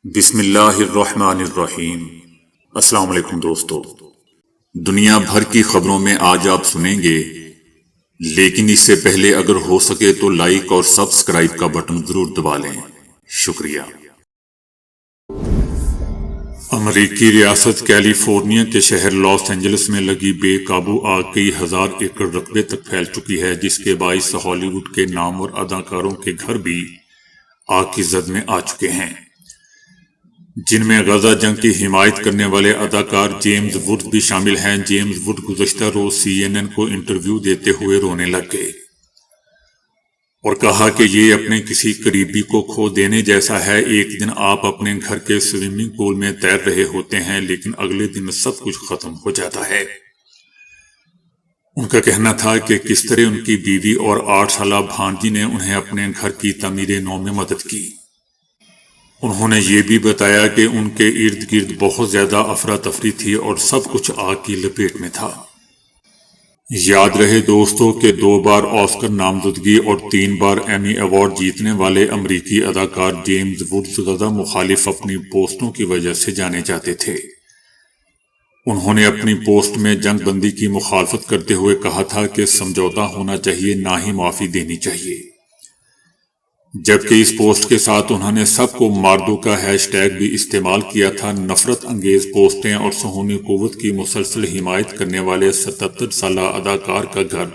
بسم اللہ الرحمن الرحیم۔ السلام علیکم دوستو، دنیا بھر کی خبروں میں آج آپ سنیں گے، لیکن اس سے پہلے اگر ہو سکے تو لائک اور سبسکرائب کا بٹن ضرور دبا لیں۔ شکریہ۔ امریکی ریاست کیلیفورنیا کے شہر لاس اینجلس میں لگی بے قابو آگ کئی ہزار ایکڑ رقبے تک پھیل چکی ہے، جس کے باعث ہالی ووڈ کے نامور اداکاروں کے گھر بھی آگ کی زد میں آ چکے ہیں، جن میں غزہ جنگ کی حمایت کرنے والے اداکار جیمز ووڈ بھی شامل ہیں۔ جیمز ووڈ گزشتہ روز CNN کو انٹرویو دیتے ہوئے رونے لگ گئے اور کہا کہ یہ اپنے کسی قریبی کو کھو دینے جیسا ہے۔ ایک دن آپ اپنے گھر کے سوئمنگ پول میں تیر رہے ہوتے ہیں، لیکن اگلے دن سب کچھ ختم ہو جاتا ہے۔ ان کا کہنا تھا کہ کس طرح ان کی بیوی اور 8 سالہ بھانجی نے انہیں اپنے گھر کی تعمیر نو میں مدد کی۔ انہوں نے یہ بھی بتایا کہ ان کے ارد گرد بہت زیادہ افراتفری تھی اور سب کچھ آگ کی لپیٹ میں تھا۔ یاد رہے دوستو کہ 2 بار آسکر نامزدگی اور 3 بار ایمی ایوارڈ جیتنے والے امریکی اداکار جیمز ووڈ غزہ مخالف اپنی پوسٹوں کی وجہ سے جانے جاتے تھے۔ انہوں نے اپنی پوسٹ میں جنگ بندی کی مخالفت کرتے ہوئے کہا تھا کہ سمجھوتا ہونا چاہیے، نہ ہی معافی دینی چاہیے، جبکہ اس پوسٹ کے ساتھ انہوں نے سب کو ماردو کا ہیش ٹیگ بھی استعمال کیا تھا۔ نفرت انگیز پوسٹیں اور صہیونی قوت کی مسلسل حمایت کرنے والے 77 سالہ اداکار کا گھر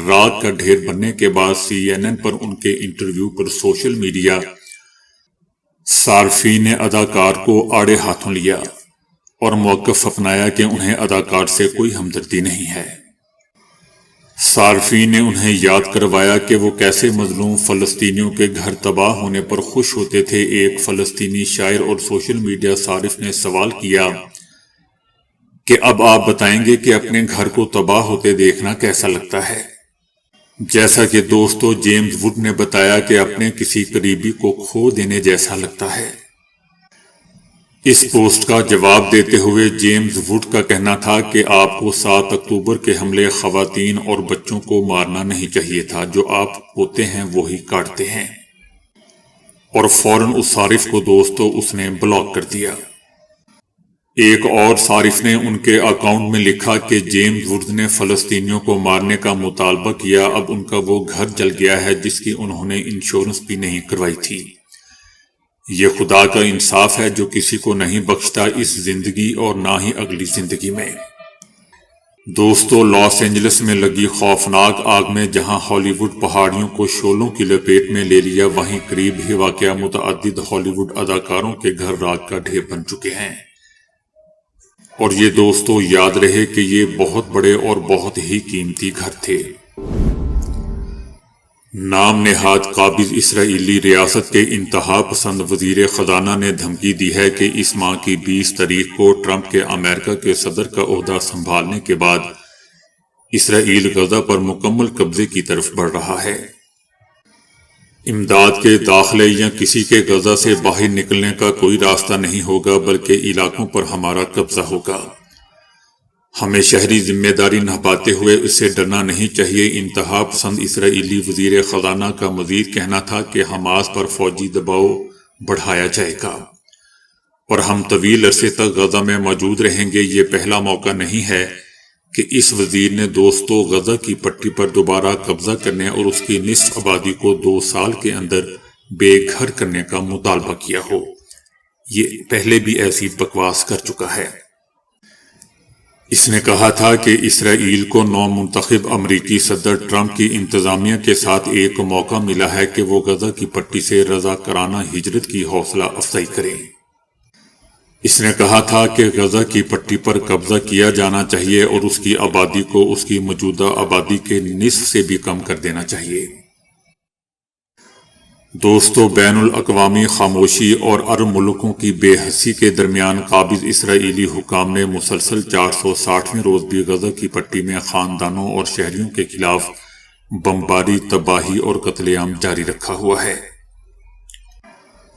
راکھ کا ڈھیر بننے کے بعد CNN پر ان کے انٹرویو پر سوشل میڈیا صارفین نے اداکار کو آڑے ہاتھوں لیا اور موقف اپنایا کہ انہیں اداکار سے کوئی ہمدردی نہیں ہے۔ صارفین نے انہیں یاد کروایا کہ وہ کیسے مظلوم فلسطینیوں کے گھر تباہ ہونے پر خوش ہوتے تھے۔ ایک فلسطینی شاعر اور سوشل میڈیا صارف نے سوال کیا کہ اب آپ بتائیں گے کہ اپنے گھر کو تباہ ہوتے دیکھنا کیسا لگتا ہے؟ جیسا کہ دوستو جیمز ووڈ نے بتایا کہ اپنے کسی قریبی کو کھو دینے جیسا لگتا ہے۔ اس پوسٹ کا جواب دیتے ہوئے جیمز ووڈ کا کہنا تھا کہ آپ کو 7 اکتوبر کے حملے خواتین اور بچوں کو مارنا نہیں چاہیے تھا، جو آپ ہوتے ہیں وہی کاٹتے ہیں، اور فوراً اس صارف کو دوستو اس نے بلاک کر دیا۔ ایک اور صارف نے ان کے اکاؤنٹ میں لکھا کہ جیمز ووڈ نے فلسطینیوں کو مارنے کا مطالبہ کیا، اب ان کا وہ گھر جل گیا ہے جس کی انہوں نے انشورنس بھی نہیں کروائی تھی۔ یہ خدا کا انصاف ہے جو کسی کو نہیں بخشتا اس زندگی اور نہ ہی اگلی زندگی میں۔ دوستو لاس اینجلس میں لگی خوفناک آگ میں جہاں ہالی ووڈ پہاڑیوں کو شعلوں کی لپیٹ میں لے لیا، وہیں قریب ہی واقع متعدد ہالی ووڈ اداکاروں کے گھر راکھ کا ڈھیر بن چکے ہیں۔ اور یہ دوستو یاد رہے کہ یہ بہت بڑے اور بہت ہی قیمتی گھر تھے۔ نام نہاد قابض اسرائیلی ریاست کے انتہا پسند وزیر خزانہ نے دھمکی دی ہے کہ اس ماہ کی 20 تاریخ کو ٹرمپ کے امریکہ کے صدر کا عہدہ سنبھالنے کے بعد اسرائیل غزہ پر مکمل قبضے کی طرف بڑھ رہا ہے۔ امداد کے داخلے یا کسی کے غزہ سے باہر نکلنے کا کوئی راستہ نہیں ہوگا، بلکہ علاقوں پر ہمارا قبضہ ہوگا۔ ہمیں شہری ذمہ داری نبھاتے ہوئے اس سے ڈرنا نہیں چاہیے۔ انتہا پسند اسرائیلی وزیر خزانہ کا مزید کہنا تھا کہ حماس پر فوجی دباؤ بڑھایا جائے گا اور ہم طویل عرصے تک غزہ میں موجود رہیں گے۔ یہ پہلا موقع نہیں ہے کہ اس وزیر نے دوستو غزہ کی پٹی پر دوبارہ قبضہ کرنے اور اس کی نصف آبادی کو 2 سال کے اندر بے گھر کرنے کا مطالبہ کیا ہو۔ یہ پہلے بھی ایسی بکواس کر چکا ہے۔ اس نے کہا تھا کہ اسرائیل کو نو منتخب امریکی صدر ٹرمپ کی انتظامیہ کے ساتھ ایک موقع ملا ہے کہ وہ غزہ کی پٹی سے رضاکارانہ ہجرت کی حوصلہ افزائی کرے۔ اس نے کہا تھا کہ غزہ کی پٹی پر قبضہ کیا جانا چاہیے اور اس کی آبادی کو اس کی موجودہ آبادی کے نصف سے بھی کم کر دینا چاہیے۔ دوستو بین الاقوامی خاموشی اور عرب ملکوں کی بے حسی کے درمیان قابض اسرائیلی حکام نے مسلسل 460ویں روز بھی غزہ کی پٹی میں خاندانوں اور شہریوں کے خلاف بمباری، تباہی اور قتل عام جاری رکھا ہوا ہے۔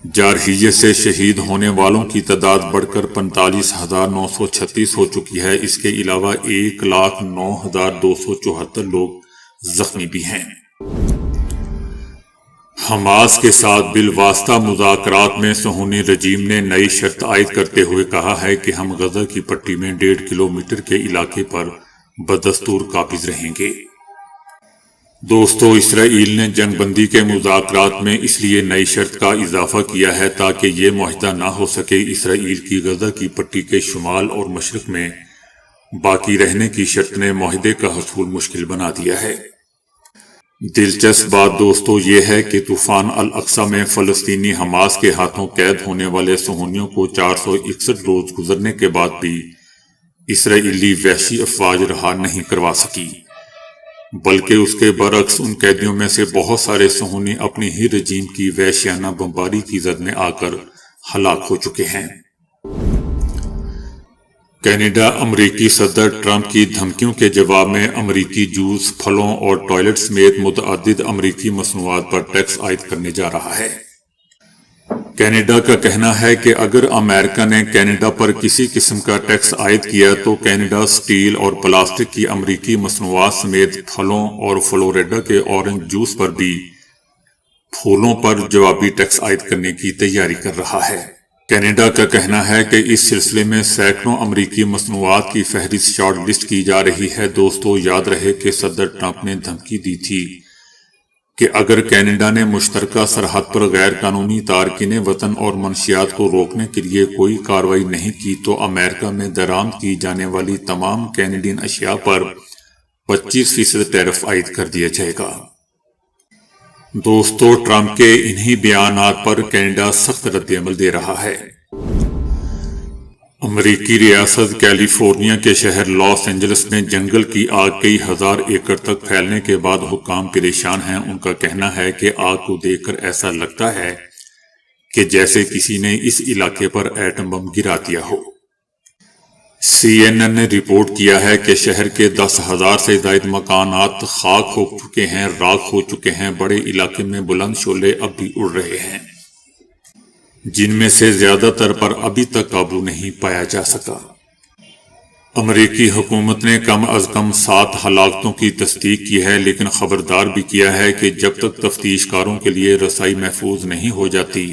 جارحیت سے شہید ہونے والوں کی تعداد بڑھ کر 45,936 ہو چکی ہے۔ اس کے علاوہ 1,09,274 لوگ زخمی بھی ہیں۔ حماس کے ساتھ بالواسطہ مذاکرات میں صہیونی رجیم نے نئی شرط عائد کرتے ہوئے کہا ہے کہ ہم غزہ کی پٹی میں 1.5 کلومیٹر کے علاقے پر بدستور قابض رہیں گے۔ دوستو، اسرائیل نے جنگ بندی کے مذاکرات میں اس لیے نئی شرط کا اضافہ کیا ہے تاکہ یہ معاہدہ نہ ہو سکے۔ اسرائیل کی غزہ کی پٹی کے شمال اور مشرق میں باقی رہنے کی شرط نے معاہدے کا حصول مشکل بنا دیا ہے۔ دلچسپ بات دوستو یہ ہے کہ طوفان الاقصی میں فلسطینی حماس کے ہاتھوں قید ہونے والے صہیونیوں کو 461 روز گزرنے کے بعد بھی اسرائیلی وحشی افواج رہا نہیں کروا سکی، بلکہ اس کے برعکس ان قیدیوں میں سے بہت سارے صہیونی اپنی ہی رجیم کی وحشیانہ بمباری کی زد میں آ کر ہلاک ہو چکے ہیں۔ کینیڈا امریکی صدر ٹرمپ کی دھمکیوں کے جواب میں امریکی جوس، پھلوں اور ٹوائلٹ سمیت متعدد امریکی مصنوعات پر ٹیکس عائد کرنے جا رہا ہے۔ کینیڈا کا کہنا ہے کہ اگر امریکہ نے کینیڈا پر کسی قسم کا ٹیکس عائد کیا تو کینیڈا سٹیل اور پلاسٹک کی امریکی مصنوعات سمیت پھلوں اور فلوریڈا کے اورنج جوس پر بھی پھولوں پر جوابی ٹیکس عائد کرنے کی تیاری کر رہا ہے۔ کینیڈا کا کہنا ہے کہ اس سلسلے میں سینکڑوں امریکی مصنوعات کی فہرست شارٹ لسٹ کی جا رہی ہے۔ دوستو، یاد رہے کہ صدر ٹرمپ نے دھمکی دی تھی کہ اگر کینیڈا نے مشترکہ سرحد پر غیر قانونی تارکین وطن اور منشیات کو روکنے کے لیے کوئی کارروائی نہیں کی تو امریکہ میں درآمد کی جانے والی تمام کینیڈین اشیاء پر 25% ٹیرف عائد کر دیا جائے گا۔ دوستو، ٹرمپ کے انہی بیانات پر کینیڈا سخت رد عمل دے رہا ہے۔ امریکی ریاست کیلیفورنیا کے شہر لاس اینجلس میں جنگل کی آگ کئی ہزار ایکڑ تک پھیلنے کے بعد حکام پریشان ہیں۔ ان کا کہنا ہے کہ آگ کو دیکھ کر ایسا لگتا ہے کہ جیسے کسی نے اس علاقے پر ایٹم بم گرا دیا ہو۔ CNN نے رپورٹ کیا ہے کہ شہر کے 10,000 سے زائد مکانات خاک ہو چکے ہیں، راکھ ہو چکے ہیں۔ بڑے علاقے میں بلند شعلے اب بھی اڑ رہے ہیں، جن میں سے زیادہ تر پر ابھی تک قابو نہیں پایا جا سکا۔ امریکی حکومت نے کم از کم 7 ہلاکتوں کی تصدیق کی ہے، لیکن خبردار بھی کیا ہے کہ جب تک تفتیش کاروں کے لیے رسائی محفوظ نہیں ہو جاتی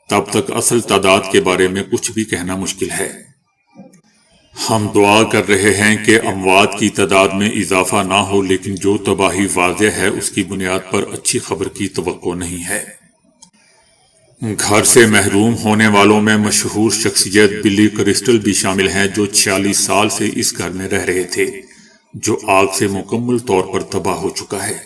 تب تک اصل تعداد کے بارے میں کچھ بھی کہنا مشکل ہے۔ ہم دعا کر رہے ہیں کہ اموات کی تعداد میں اضافہ نہ ہو، لیکن جو تباہی واضح ہے اس کی بنیاد پر اچھی خبر کی توقع نہیں ہے۔ گھر سے محروم ہونے والوں میں مشہور شخصیت بلی کرسٹل بھی شامل ہیں، جو 46 سال سے اس گھر میں رہ رہے تھے جو آگ سے مکمل طور پر تباہ ہو چکا ہے۔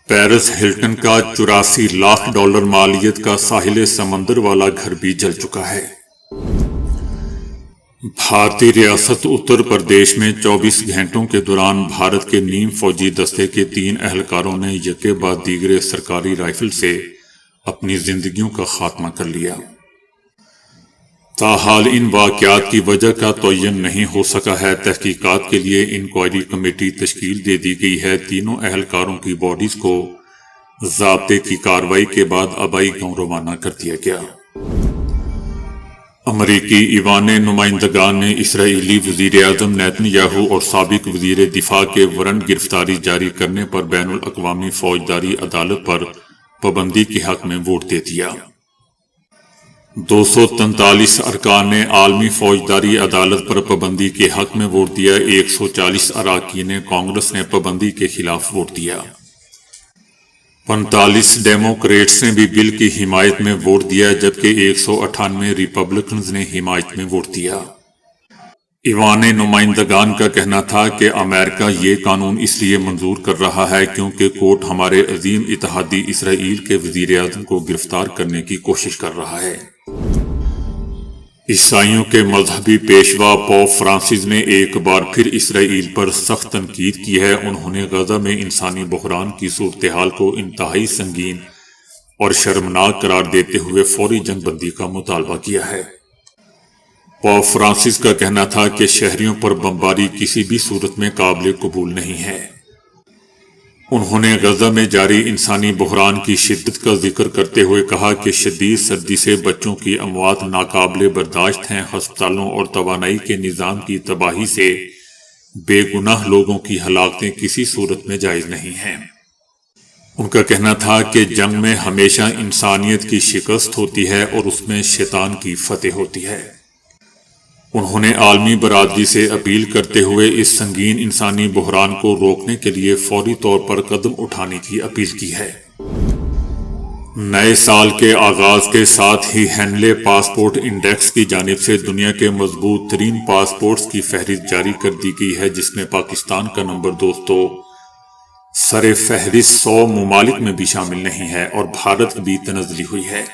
پیرس ہلٹن کا $84 لاکھ مالیت کا ساحل سمندر والا گھر بھی جل چکا ہے۔ بھارتی ریاست اتر پردیش میں 24 گھنٹوں کے دوران بھارت کے نیم فوجی دستے کے 3 اہلکاروں نے یکے بعد دیگرے سرکاری رائفل سے اپنی زندگیوں کا خاتمہ کر لیا۔ تاحال ان واقعات کی وجہ کا تعین نہیں ہو سکا ہے۔ تحقیقات کے لیے انکوائری کمیٹی تشکیل دے دی گئی ہے۔ تینوں اہلکاروں کی باڈیز کو ضابطے کی کارروائی کے بعد آبائی گاؤں روانہ کر دیا گیا۔ امریکی ایوان نمائندگان نے اسرائیلی وزیر اعظم نیتن یاہو اور سابق وزیر دفاع کے وارنٹ گرفتاری جاری کرنے پر بین الاقوامی فوجداری عدالت پر پابندی کے حق میں ووٹ دے دیا۔ 243 ارکان نے عالمی فوجداری عدالت پر پابندی کے حق میں ووٹ دیا۔ 140 اراکین کانگریس نے پابندی کے خلاف ووٹ دیا۔ 45 ڈیموکریٹس نے بھی بل کی حمایت میں ووٹ دیا، جبکہ 198 ریپبلکنز نے حمایت میں ووٹ دیا۔ ایوان نمائندگان کا کہنا تھا کہ امریکہ یہ قانون اس لیے منظور کر رہا ہے کیونکہ کورٹ ہمارے عظیم اتحادی اسرائیل کے وزیر اعظم کو گرفتار کرنے کی کوشش کر رہا ہے۔ عیسائیوں کے مذہبی پیشوا پوپ فرانسس نے ایک بار پھر اسرائیل پر سخت تنقید کی ہے۔ انہوں نے غزہ میں انسانی بحران کی صورتحال کو انتہائی سنگین اور شرمناک قرار دیتے ہوئے فوری جنگ بندی کا مطالبہ کیا ہے۔ پوپ فرانسس کا کہنا تھا کہ شہریوں پر بمباری کسی بھی صورت میں قابل قبول نہیں ہے۔ انہوں نے غزہ میں جاری انسانی بحران کی شدت کا ذکر کرتے ہوئے کہا کہ شدید سردی سے بچوں کی اموات ناقابل برداشت ہیں۔ ہسپتالوں اور توانائی کے نظام کی تباہی سے بے گناہ لوگوں کی ہلاکتیں کسی صورت میں جائز نہیں ہیں۔ ان کا کہنا تھا کہ جنگ میں ہمیشہ انسانیت کی شکست ہوتی ہے اور اس میں شیطان کی فتح ہوتی ہے۔ انہوں نے عالمی برادری سے اپیل کرتے ہوئے اس سنگین انسانی بحران کو روکنے کے لیے فوری طور پر قدم اٹھانے کی اپیل کی ہے۔ نئے سال کے آغاز کے ساتھ ہی ہینلے پاسپورٹ انڈیکس کی جانب سے دنیا کے مضبوط ترین پاسپورٹس کی فہرست جاری کر دی گئی ہے، جس میں پاکستان کا نمبر دوستو سر فہرست 100 ممالک میں بھی شامل نہیں ہے اور بھارت بھی تنزلی ہوئی ہے۔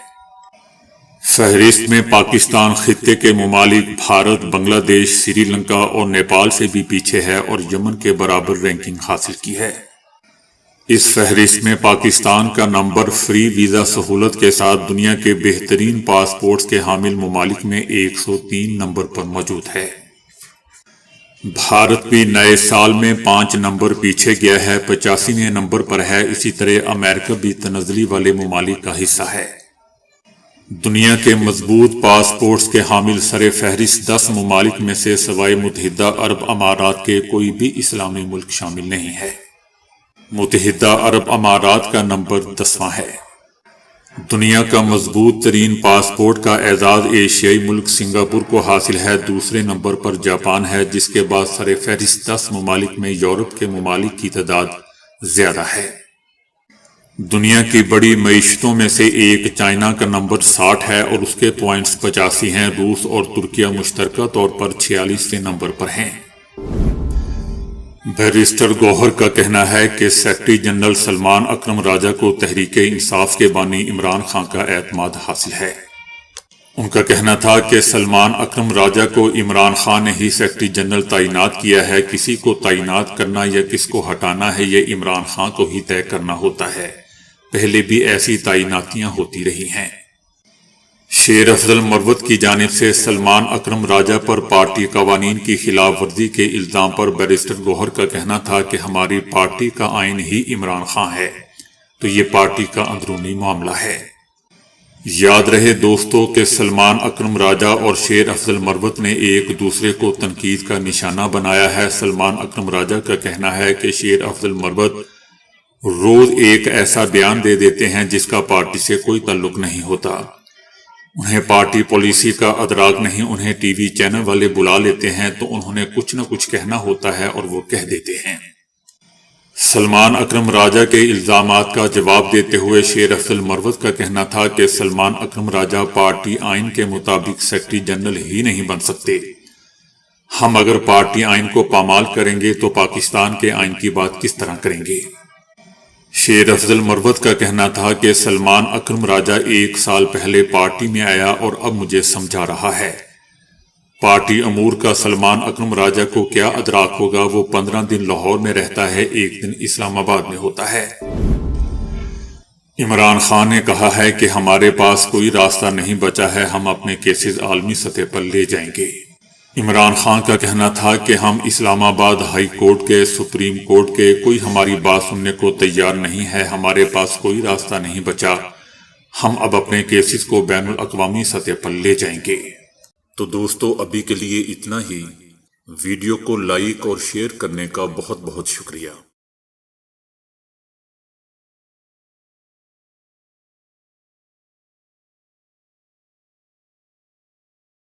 فہرست میں پاکستان خطے کے ممالک بھارت، بنگلہ دیش، سری لنکا اور نیپال سے بھی پیچھے ہے اور یمن کے برابر رینکنگ حاصل کی ہے۔ اس فہرست میں پاکستان کا نمبر فری ویزا سہولت کے ساتھ دنیا کے بہترین پاسپورٹس کے حامل ممالک میں 103 نمبر پر موجود ہے۔ بھارت بھی نئے سال میں 5 نمبر پیچھے گیا ہے، 85ویں نمبر پر ہے۔ اسی طرح امریکہ بھی تنزلی والے ممالک کا حصہ ہے۔ دنیا کے مضبوط پاسپورٹس کے حامل سر فہرست 10 ممالک میں سے سوائے متحدہ عرب امارات کے کوئی بھی اسلامی ملک شامل نہیں ہے۔ متحدہ عرب امارات کا نمبر 10واں ہے۔ دنیا کا مضبوط ترین پاسپورٹ کا اعزاز ایشیائی ملک سنگاپور کو حاصل ہے۔ دوسرے نمبر پر جاپان ہے، جس کے بعد سر فہرست 10 ممالک میں یورپ کے ممالک کی تعداد زیادہ ہے۔ دنیا کی بڑی معیشتوں میں سے ایک چائنا کا نمبر 60 ہے اور اس کے پوائنٹس 85 ہیں۔ روس اور ترکیہ مشترکہ طور پر 46ویں نمبر پر ہیں۔ بیرسٹر گوہر کا کہنا ہے کہ سیکرٹری جنرل سلمان اکرم راجہ کو تحریک انصاف کے بانی عمران خان کا اعتماد حاصل ہے۔ ان کا کہنا تھا کہ سلمان اکرم راجہ کو عمران خان نے ہی سیکرٹری جنرل تعینات کیا ہے۔ کسی کو تعینات کرنا یا کس کو ہٹانا ہے یہ عمران خان کو ہی طے کرنا ہوتا ہے۔ پہلے بھی ایسی تعیناتیاں ہوتی رہی ہیں۔ شیر افضل مروت کی جانب سے سلمان اکرم راجہ پر پارٹی قوانین کی خلاف ورزی کے الزام پر بیرسٹر گوہر کا کہنا تھا کہ ہماری پارٹی کا آئین ہی عمران خان ہے، تو یہ پارٹی کا اندرونی معاملہ ہے۔ یاد رہے دوستو کہ سلمان اکرم راجہ اور شیر افضل مروت نے ایک دوسرے کو تنقید کا نشانہ بنایا ہے۔ سلمان اکرم راجہ کا کہنا ہے کہ شیر افضل مروت روز ایک ایسا بیان دے دیتے ہیں جس کا پارٹی سے کوئی تعلق نہیں ہوتا۔ انہیں پارٹی پالیسی کا ادراک نہیں، انہیں ٹی وی چینل والے بلا لیتے ہیں تو انہوں نے کچھ نہ کچھ کہنا ہوتا ہے اور وہ کہہ دیتے ہیں۔ سلمان اکرم راجہ کے الزامات کا جواب دیتے ہوئے شیر افضل مروت کا کہنا تھا کہ سلمان اکرم راجہ پارٹی آئین کے مطابق سیکرٹری جنرل ہی نہیں بن سکتے۔ ہم اگر پارٹی آئین کو پامال کریں گے تو پاکستان کے آئین کی بات کس طرح کریں گے؟ شیر افضل مروت کا کہنا تھا کہ سلمان اکرم راجہ 1 سال پہلے پارٹی میں آیا اور اب مجھے سمجھا رہا ہے۔ پارٹی امور کا سلمان اکرم راجہ کو کیا ادراک ہوگا؟ وہ 15 دن لاہور میں رہتا ہے، 1 دن اسلام آباد میں ہوتا ہے۔ عمران خان نے کہا ہے کہ ہمارے پاس کوئی راستہ نہیں بچا ہے، ہم اپنے کیسز عالمی سطح پر لے جائیں گے۔ عمران خان کا کہنا تھا کہ ہم اسلام آباد ہائی کورٹ کے، سپریم کورٹ کے، کوئی ہماری بات سننے کو تیار نہیں ہے، ہمارے پاس کوئی راستہ نہیں بچا، ہم اب اپنے کیسز کو بین الاقوامی سطح پر لے جائیں گے۔ تو دوستو ابھی کے لیے اتنا ہی۔ ویڈیو کو لائک اور شیئر کرنے کا بہت بہت شکریہ۔